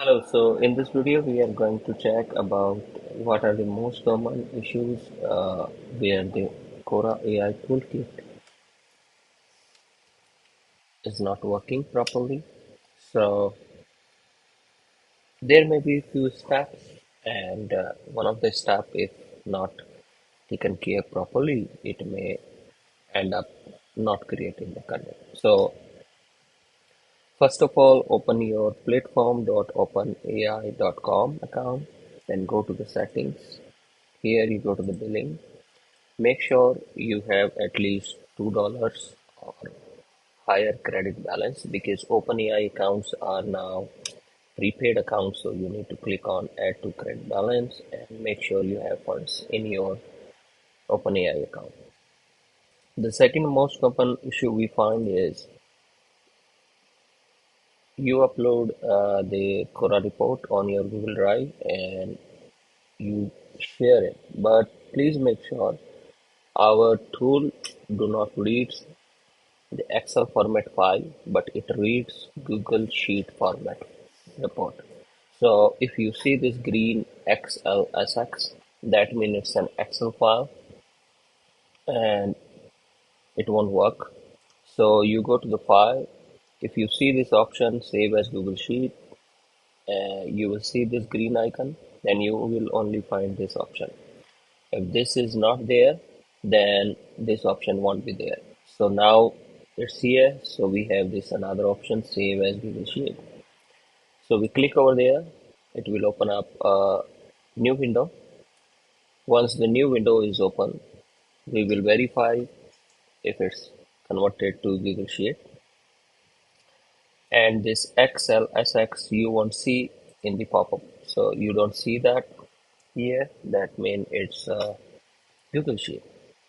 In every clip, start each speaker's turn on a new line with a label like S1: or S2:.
S1: Hello, so in this video we are going to check about what are the most common issues where the Cora AI toolkit is not working properly. So there may be few steps, and one of the steps, if not taken care properly, it may end up not creating the content. So first of all, open your platform.openai.com account, then go to the settings. Here you go to the billing. Make sure you have at least $2 or higher credit balance because OpenAI accounts are now prepaid accounts, so you need to click on add to credit balance and make sure you have funds in your OpenAI account. The second most common issue we find is you upload the Cora report on your Google Drive and you share it, but please make sure our tool do not read the Excel format file, but it reads Google Sheet format report. So if you see this green XLSX, that means it's an Excel file and it won't work. So you go to the file. If you see this option, save as Google Sheet, you will see this green icon, then you will only find this option. If this is not there, then this option won't be there. So now it's here. So we have this another option, save as Google Sheet. So we click over there. It will open up a new window. Once the new window is open, we will verify if it's converted to Google Sheet. And this XLSX you won't see in the pop-up. So you don't see that here. That means it's Google Sheet.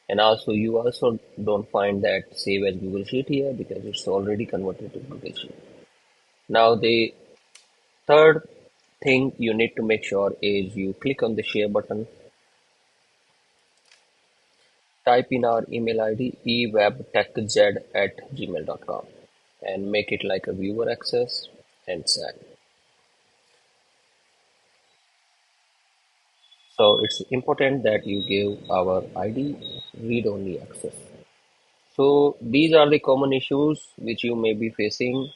S1: And also you also don't find that save as Google Sheet here because it's already converted to Google Sheet. Now the third thing you need to make sure is you click on the share button, type in our email ID ewebtechz@gmail.com and make it like a viewer access and send. So it's important that you give our ID read-only access. So these are the common issues which you may be facing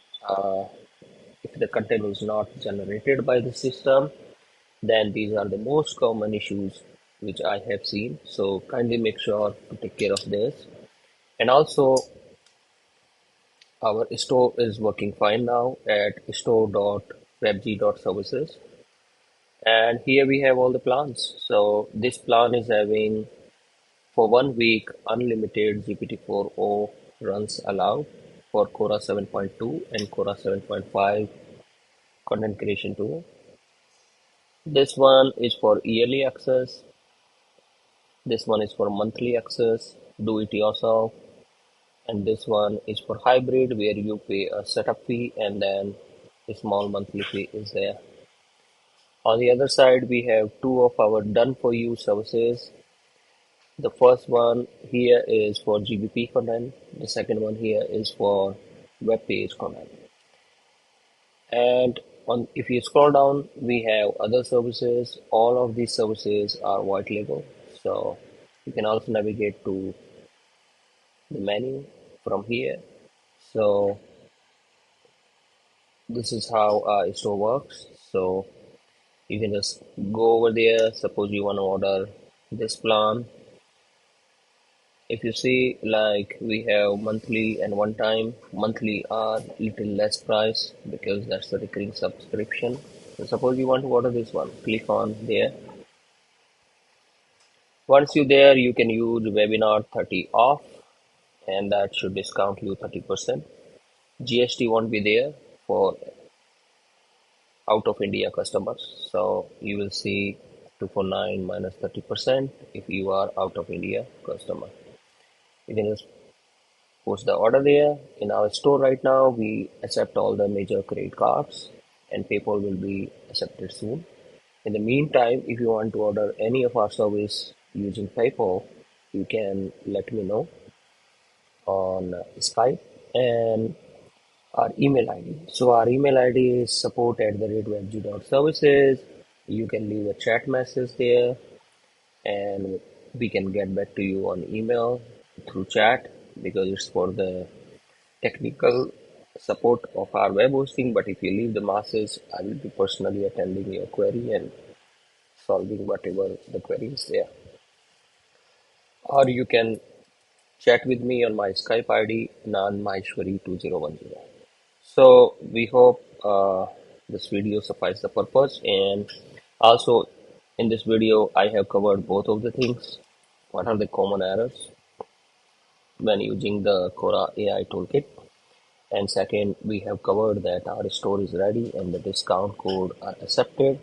S1: if the content is not generated by the system. Then these are the most common issues which I have seen. So kindly make sure to take care of this. And also our store is working fine now at store.webji.services. And here we have all the plans. So this plan is having for 1 week unlimited GPT-4o runs allowed for Cora 7.2 and Cora 7.5 content creation tool. This one is for yearly access. This one is for monthly access, do it yourself. And this one is for hybrid where you pay a setup fee and then a small monthly fee is there. On the other side, we have two of our done for you services. The first one here is for GBP content. The second one here is for web page content. And if you scroll down, we have other services. All of these services are white label. So you can also navigate to the menu from here. So this is how store works. So you can just go over there. Suppose you want to order this plan. If you see, like we have monthly and one time. Monthly are little less price because that's the recurring subscription. So suppose you want to order this one, click on there. Once you're there, you can use webinar 30 off, and that should discount you 30%. GST won't be there for out of India customers. So you will see 249 minus 30% if you are out of India customer. You can just post the order there. In our store right now, we accept all the major credit cards and PayPal will be accepted soon. In the meantime, if you want to order any of our service using PayPal, you can let me know on Skype and our email ID. So our email ID is support@webji.services. You can leave a chat message there, and we can get back to you on email through chat because it's for the technical support of our web hosting. But if you leave the message, I will be personally attending your query and solving whatever the query is there. Or you can chat with me on my Skype ID nanmaheshwari2010. So we hope this video suffices the purpose, and also in this video I have covered both of the things. What are the common errors when using the Cora AI toolkit? And second, we have covered that our store is ready and the discount code are accepted.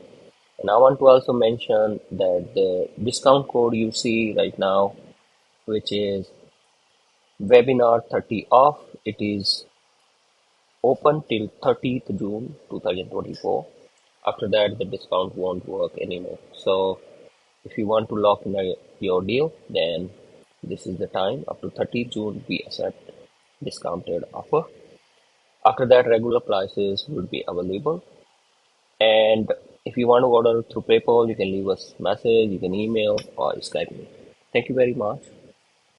S1: And I want to also mention that the discount code you see right now, which is webinar 30 off, it is open till 30th June 2024. After that, the discount won't work anymore. So if you want to lock in your deal, then this is the time. Up to 30th June, we accept discounted offer. After that, regular prices will be available. And if you want to order through PayPal, you can leave us message, you can email or Skype me. Thank you very much.